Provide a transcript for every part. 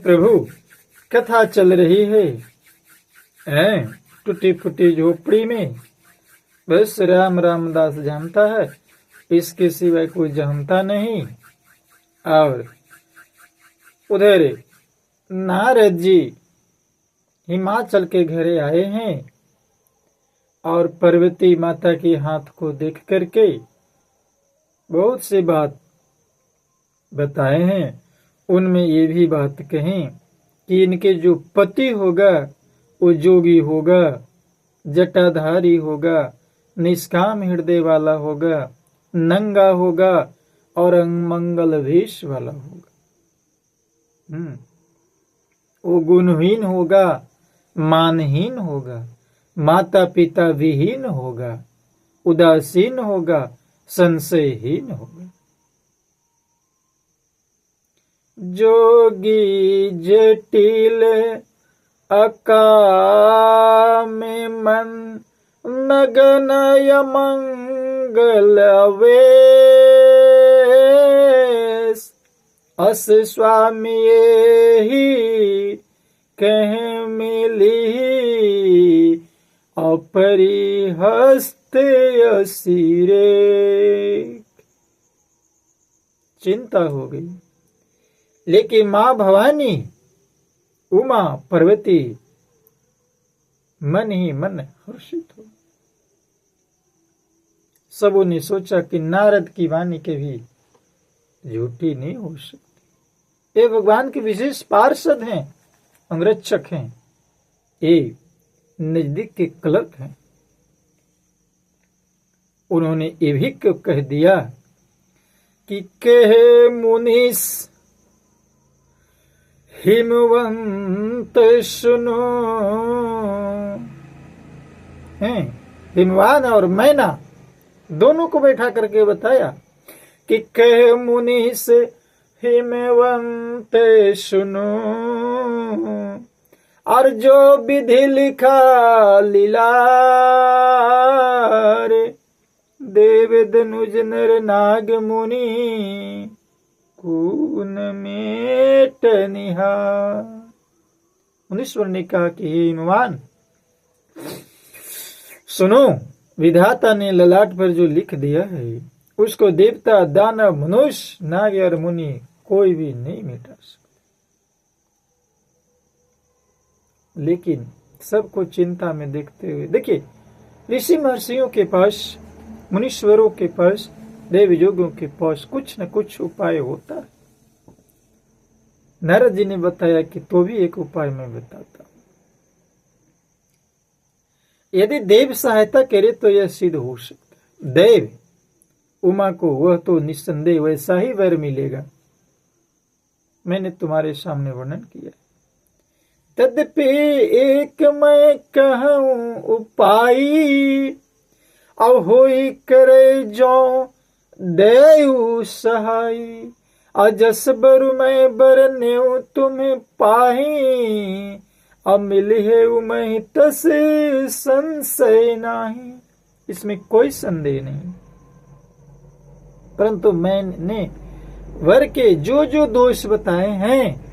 प्रभु कथा चल रही है टूटी फूटी झोपड़ी में, बस राम रामदास जानता है, इसके सिवाय कोई जानता नहीं। और उधर नारद जी हिमाचल के घरे आए हैं और पार्वती माता के हाथ को देख करके बहुत सी बात बताए हैं। उनमें ये भी बात कहें कि इनके जो पति होगा वो जोगी होगा, जटाधारी होगा, निष्काम हृदय वाला होगा, नंगा होगा और मंगल वेश वाला होगा। वो गुणहीन होगा, मानहीन होगा, माता पिता विहीन होगा, उदासीन होगा, संशयहीन होगा। जोगी जटिल अकाम मन, नगनय मंगल अवेश, अस स्वामी ही कह मिली, अपरिहस्त असिरे। चिंता हो गई, लेकिन मां भवानी उमा पार्वती मन ही मन हर्षित हो। सबों ने सोचा कि नारद की वाणी के भी झूठी नहीं हो सकती। ये भगवान के विशेष पार्षद हैं, अंगरक्षक हैं, ये नजदीक के क्लर्क हैं। उन्होंने ये भी कह दिया कि कहे मुनीस हिमवंत सुनो। हिमवान और मैना दोनों को बैठा करके बताया कि कहे मुनीस हिमवंत सुनो, और जो विधि लिखा लीलार, देव धनुज नर नाग मुनि कून मेट निहार। मुनीश्वर ने कहा कि हे हिमवान सुनो, विधाता ने ललाट पर जो लिख दिया है उसको देवता, दानव, मनुष्य, नाग और मुनि कोई भी नहीं मिटा सकता। लेकिन सबको चिंता में देखते हुए, देखिए ऋषि महर्षियों के पास, मुनीश्वरों के पास, देव योगियों के पास कुछ न कुछ उपाय होता है। नारद जी ने बताया कि तो भी एक उपाय मैं बताता हूं। यदि देव सहायता करे तो यह सिद्ध हो सकता है। देव उमा को वह तो निस्संदेह वैसा ही वर मिलेगा, मैंने तुम्हारे सामने वर्णन किया। तद्यपि एक मैं कहूं उपाय, अब होई करे जो देऊ सहाय, अजस बरु मैं बरन्यू तुम्हें पाही, अब मिली है उमहि तस संशय नाही। इसमें कोई संदेह नहीं, परंतु मैंने वर के जो जो दोष बताए हैं,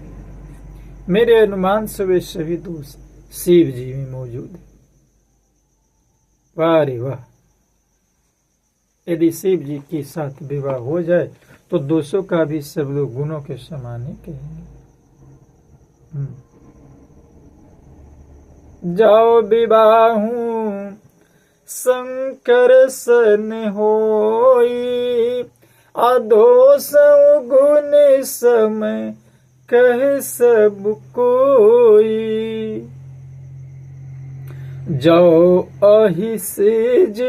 मेरे अनुमान से वे सभी दोष शिव जी में मौजूद है। वाह रे वाह, यदि शिव जी के साथ विवाह हो जाए तो दोषों का भी सब लोग गुणों के समान ही कहेंगे। जाओ विवाहूं शंकर सन होई, अदोष गुण समय कह सब कोई, जाओ अहि सेज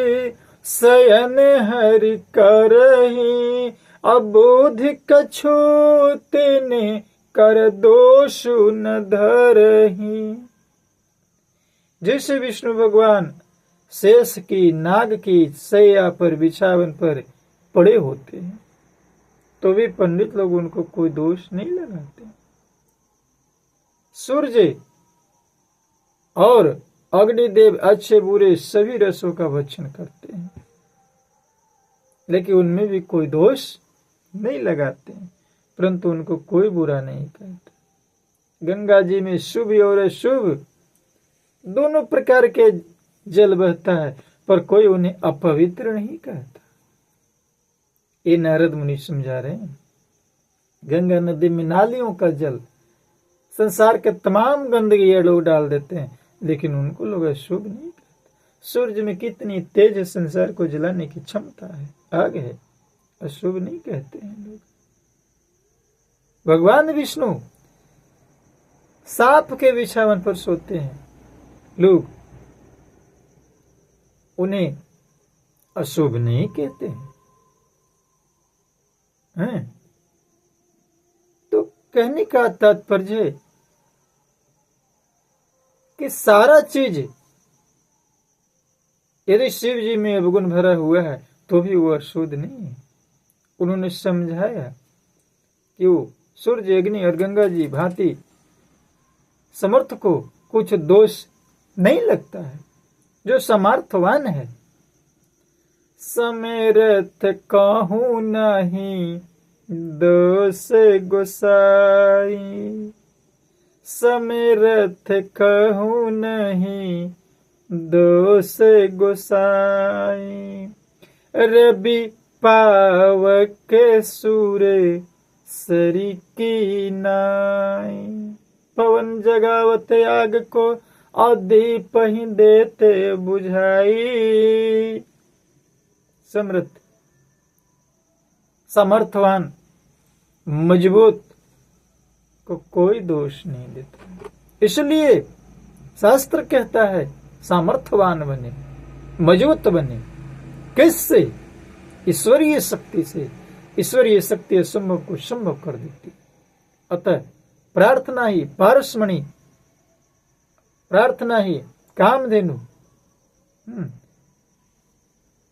शयन हरि करही, अबोध कछु तेने कर दोष न धरही। जैसे विष्णु भगवान शेष की, नाग की शैया पर, बिछावन पर पड़े होते हैं, तो भी पंडित लोग उनको कोई दोष नहीं लगाते। सूर्य और अग्निदेव अच्छे बुरे सभी रसों का भक्षण करते हैं, लेकिन उनमें भी कोई दोष नहीं लगाते हैं, परंतु उनको कोई बुरा नहीं कहता। गंगा जी में शुभ और अशुभ दोनों प्रकार के जल बहता है, पर कोई उन्हें अपवित्र नहीं कहता। ये नारद मुनि समझा रहे हैं। गंगा नदी में नालियों का जल, संसार के तमाम गंदगी लोग डाल देते हैं, लेकिन उनको लोग अशुभ नहीं कहते। सूर्य में कितनी तेज संसार को जलाने की क्षमता है, आग है, अशुभ नहीं कहते हैं लोग। भगवान विष्णु सांप के बिछावन पर सोते हैं, लोग उन्हें अशुभ नहीं कहते हैं। तो कहने का तात्पर्य है कि सारा चीज यदि शिव जी में अवगुण भरा हुआ है तो भी वो अशुद्ध नहीं है। उन्होंने समझाया कि वो सूर्य, अग्नि और गंगा जी भांति समर्थ को कुछ दोष नहीं लगता है, जो समर्थवान है। समेरथ कहूँ नहीं दोष गोसाई, समेरथ कहूँ नहीं दोष गोसाई। रवि पावक सूर्य सरी की नाई, पवन जगावत आग को दीप ही देते बुझाई। समृद्ध, समर्थवान, मजबूत को कोई दोष नहीं देता। इसलिए शास्त्र कहता है सामर्थ्यवान बने, मजबूत बने। किससे? ईश्वरीय शक्ति से। ईश्वरीय शक्ति असंभव को संभव कर देती। अतः प्रार्थना ही पारसमणि, प्रार्थना ही कामधेनु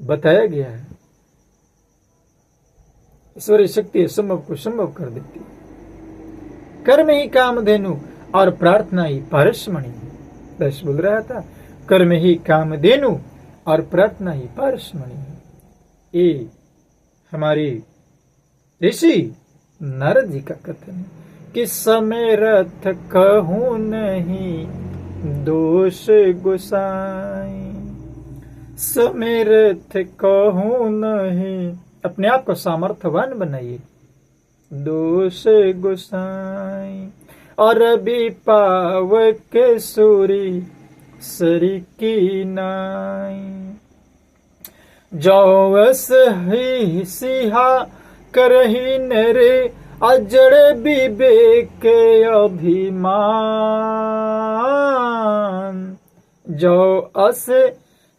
बताया गया है। ईश्वरीय शक्ति असंभव को संभव कर देती। कर्म ही कामधेनु और प्रार्थना ही पारसमणि। दस बोल रहा था, कर्म ही कामधेनु और प्रार्थना ही पारसमणि। ये हमारी ऋषि नारद जी का कथन है कि समेरथ कहूँ नहीं दोष गोसाई। समेरथ कहूँ नहीं, अपने आप को सामर्थ्यवान बनाइए, दोष गोसाई। और भी पावक सूरी सरी की नाई, जौवस ही सिहा करही नरे अजड़ विवेक अभिमान। जो अस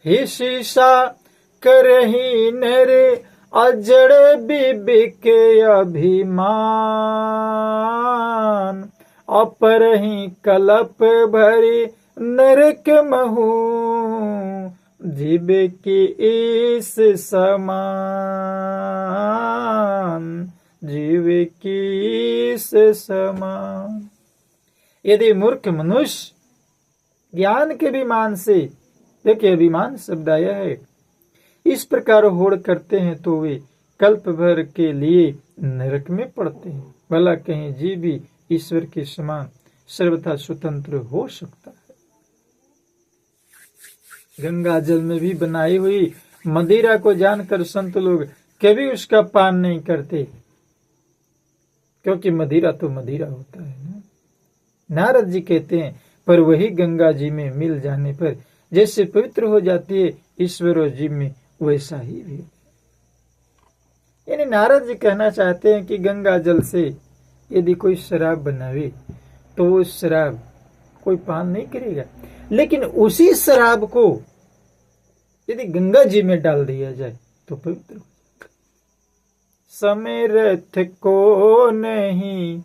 ही शीशा करही नरे अजड़ विवेक अभिमान। अपर ही कलप भरी नरक महू, जीव की इस समान, जीव की इस समान। यदि मूर्ख मनुष्य ज्ञान के अभिमान से, देखिए अभिमान शब्द आया है, इस प्रकार होड़ करते हैं तो वे कल्प भर के लिए नरक में पड़ते हैं। भला कहीं जीव भी ईश्वर के समान सर्वथा स्वतंत्र हो सकता है। गंगा जल में भी बनाई हुई मदिरा को जानकर संत लोग कभी उसका पान नहीं करते, क्योंकि मदिरा तो मदिरा होता है ना। नारद जी कहते हैं, पर वही गंगा जी में मिल जाने पर जैसे पवित्र हो जाती है ईश्वर और जीव में, वैसा ही भी। यानी नारद जी कहना चाहते हैं कि गंगा जल से यदि कोई शराब बनावे तो वो शराब कोई पान नहीं करेगा, लेकिन उसी शराब को यदि गंगा जी में डाल दिया जाए तो पवित्र हो जाएगा। समेरथ को नहीं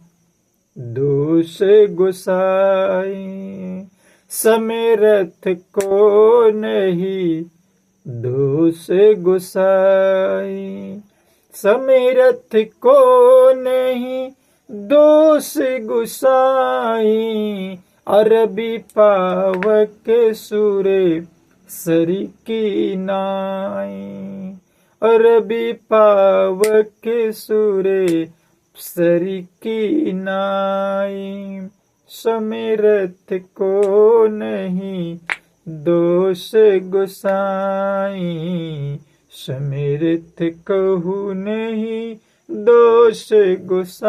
दोष गोसाई, समेरथ को नहीं दोष गोसाई। समेरथ को नहीं दोष गोसाई। अरबी पावक सूरे सरी की नाई, अरबी पावक सूरे सरी की नाई। समिरथ को नहीं दोष गोसाई, समिरथ कहु नहीं दोष गोसाई।